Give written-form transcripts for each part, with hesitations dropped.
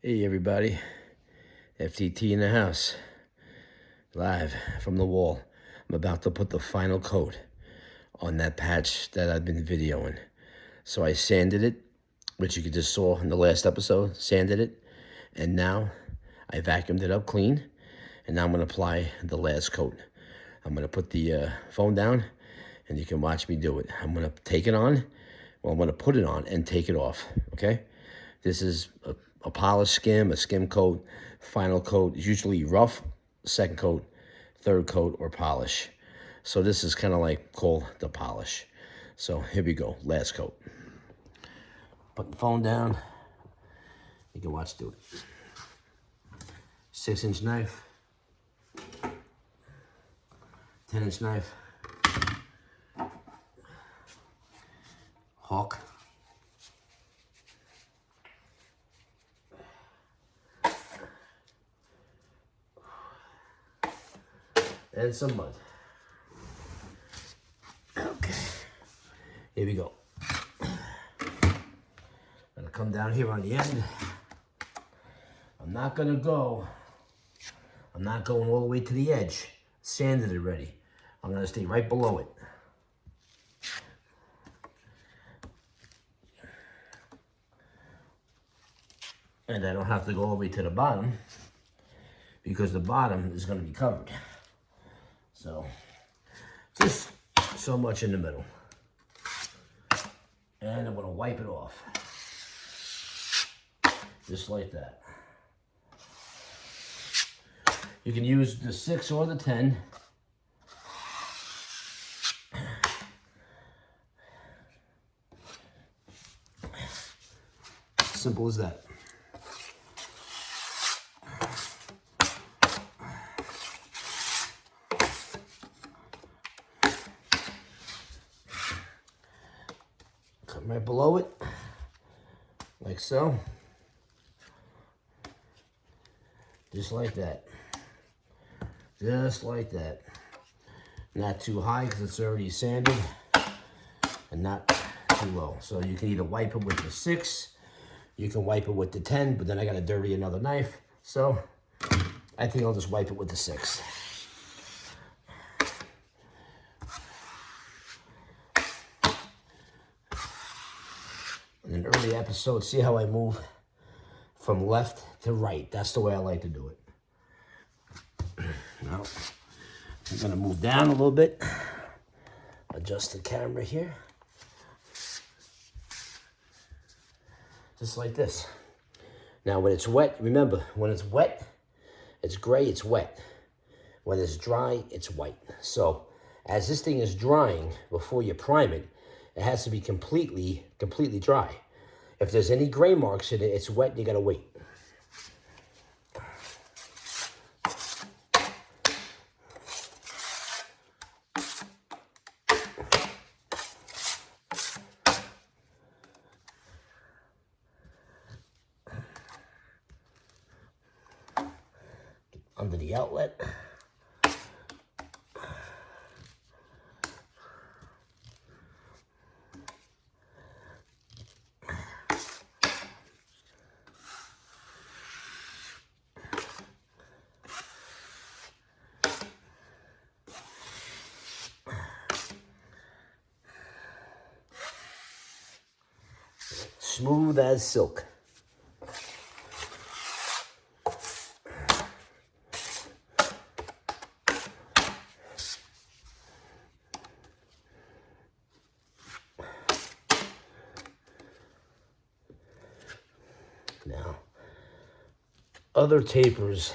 Hey everybody, FTT in the house, live from the wall. I'm about to put the final coat on that patch that I've been videoing. So I sanded it, which you just saw in the last episode, sanded it, and now I vacuumed it up clean, and now I'm gonna apply the last coat. I'm gonna put the phone down, and you can watch me do it. I'm gonna take it on, well, I'm gonna put it on and take it off, okay? This is a polish skim, a skim coat, final coat, usually rough, second coat, third coat, or polish. So this is kind of like called the polish. So here we go, last coat. Put the phone down. You can watch do it. 6-inch knife, 10-inch knife, hawk, and some mud. Okay, here we go. Gonna come down here on the end. I'm not going all the way to the edge. Sanded it already. I'm gonna stay right below it. And I don't have to go all the way to the bottom because the bottom is gonna be covered. So, just so much in the middle. And I'm gonna wipe it off. Just like that. You can use the 6 or the 10. Simple as that. Come right below it, like so. Just like that. Just like that. Not too high because it's already sanded, and not too low. So you can either wipe it with the 6, you can wipe it with the 10, but then I gotta dirty another knife. So I think I'll just wipe it with the 6. In an early episode, see how I move from left to right. That's the way I like to do it. Now, I'm gonna move down a little bit. Adjust the camera here. Just like this. Now when it's wet, remember, when it's wet, it's gray, it's wet. When it's dry, it's white. So as this thing is drying, before you prime it, it has to be completely dry. If there's any gray marks in it, it's wet and you gotta wait. Under the outlet. Smooth as silk. Now, other tapers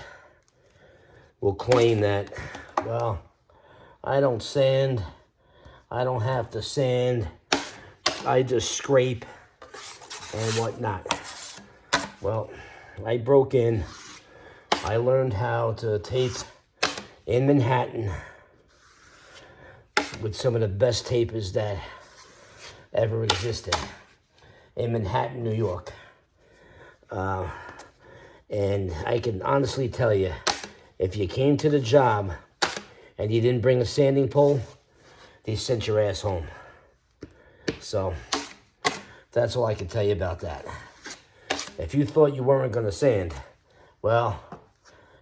will claim that, well, I don't sand, I don't have to sand, I just scrape and whatnot. Well, I broke in, I learned how to tape in Manhattan with some of the best tapers that ever existed in Manhattan, New York. And I can honestly tell you, if you came to the job and you didn't bring a sanding pole, they sent your ass home. So that's all I can tell you about that. If you thought you weren't going to sand, well,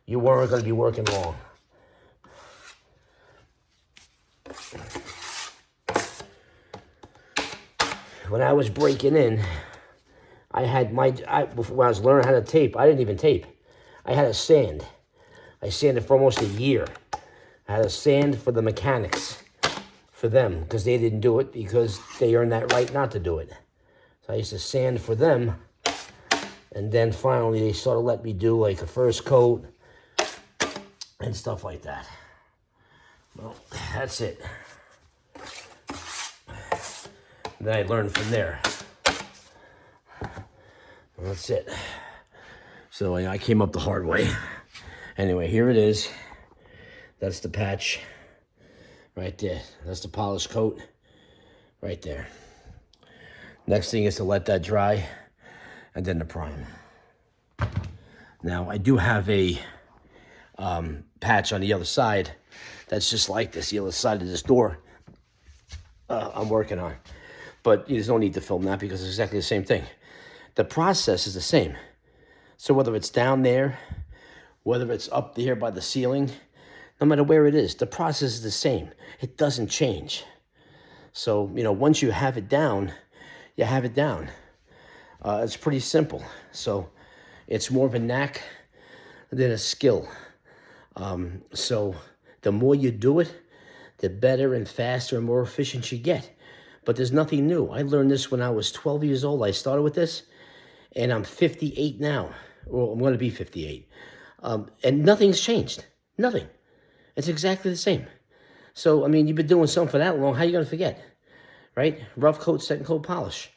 you weren't going to be working long. When I was breaking in, when I was learning how to tape, I didn't even tape. I had to sand. I sanded for almost a year. I had to sand for the mechanics, for them, because they didn't do it because they earned that right not to do it. So I used to sand for them, and then finally they sort of let me do like a first coat and stuff like that. Well, that's it. And then I learned from there. Well, that's it. So I came up the hard way. Anyway, here it is. That's the patch right there. That's the polished coat right there. Next thing is to let that dry and then the prime. Now, I do have a patch on the other side that's just like this, the other side of this door I'm working on. But there's no need to film that because it's exactly the same thing. The process is the same. So whether it's down there, whether it's up there by the ceiling, no matter where it is, the process is the same. It doesn't change. So, once you have it down, you have it down. It's pretty simple. So it's more of a knack than a skill. So the more you do it, the better and faster and more efficient you get. But there's nothing new. I learned this when I was 12 years old. I started with this, and I'm 58 now. Well, I'm going to be 58. And nothing's changed. Nothing. It's exactly the same. So, you've been doing something for that long. How are you going to forget? Right? Rough coat, second coat polish.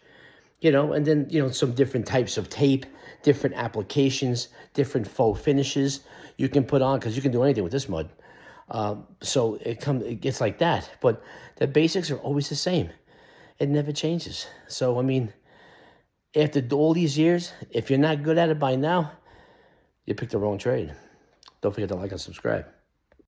And then, some different types of tape, different applications, different faux finishes you can put on, because you can do anything with this mud. So it gets like that. But the basics are always the same. It never changes. So, after all these years, if you're not good at it by now, you picked the wrong trade. Don't forget to like and subscribe.